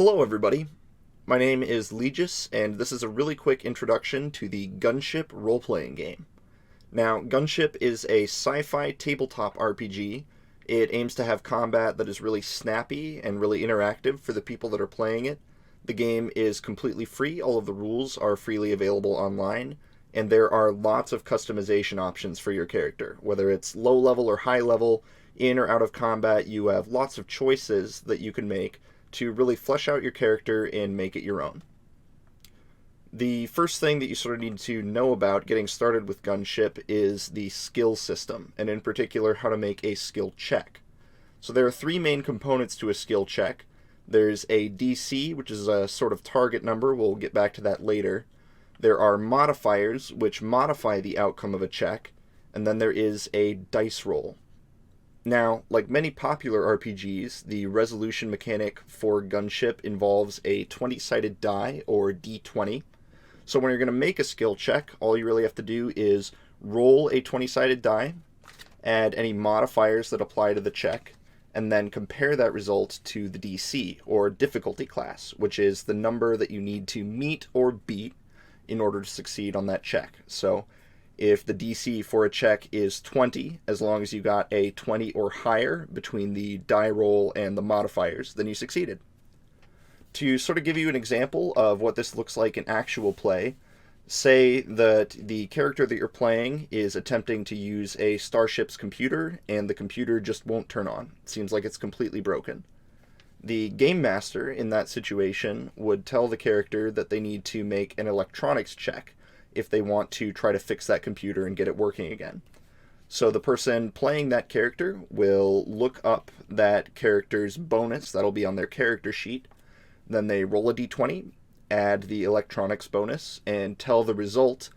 Hello everybody, my name is Legis, and this is a really quick introduction to the Gunship role-playing game. Now, Gunship is a sci-fi tabletop RPG. It aims to have combat that is really snappy and really interactive for the people that are playing it. The game is completely free, all of the rules are freely available online, and there are lots of customization options for your character. Whether it's low level or high level, in or out of combat, you have lots of choices that you can make to really flesh out your character and make it your own. The first thing that you sort of need to know about getting started with Gunship is the skill system, and in particular how to make a skill check. So there are three main components to a skill check. There's a DC, which is a sort of target number. We'll get back to that later. There are modifiers, which modify the outcome of a check, and then there is a dice roll. Now, like many popular RPGs, the resolution mechanic for Gunship involves a 20-sided die, or D20. So when you're going to make a skill check, all you really have to do is roll a 20-sided die, add any modifiers that apply to the check, and then compare that result to the DC, or difficulty class, which is the number that you need to meet or beat in order to succeed on that check. So if the DC for a check is 20, as long as you got a 20 or higher between the die roll and the modifiers, then you succeeded. To sort of give you an example of what this looks like in actual play, say that the character that you're playing is attempting to use a starship's computer, and the computer just won't turn on. It seems like it's completely broken. The game master in that situation would tell the character that they need to make an electronics check if they want to try to fix that computer and get it working again. So the person playing that character will look up that character's bonus, that'll be on their character sheet, then they roll a d20, add the electronics bonus, and tell the result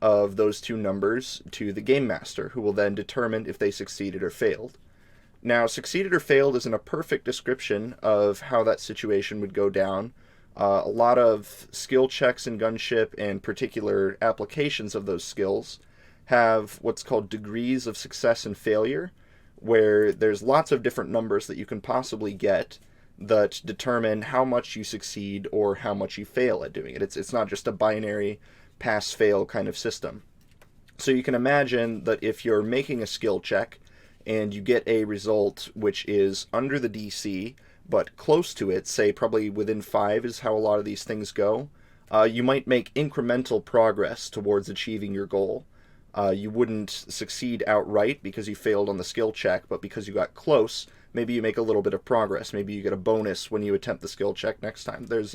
of those two numbers to the game master, who will then determine if they succeeded or failed. Now, succeeded or failed isn't a perfect description of how that situation would go down. A lot of skill checks in Gunship and particular applications of those skills have what's called degrees of success and failure, where there's lots of different numbers that you can possibly get that determine how much you succeed or how much you fail at doing it. It's not just a binary pass-fail kind of system. So you can imagine that if you're making a skill check and you get a result which is under the DC, but close to it, say probably within 5 is how a lot of these things go, you might make incremental progress towards achieving your goal. You wouldn't succeed outright because you failed on the skill check, but because you got close, maybe you make a little bit of progress. Maybe you get a bonus when you attempt the skill check next time. There's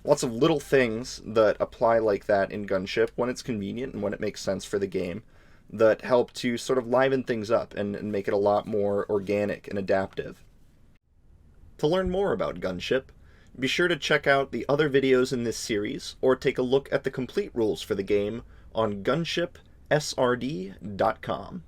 lots of little things that apply like that in Gunship when it's convenient and when it makes sense for the game that help to sort of liven things up and make it a lot more organic and adaptive. To learn more about Gunship, be sure to check out the other videos in this series, or take a look at the complete rules for the game on gunshipsrd.com.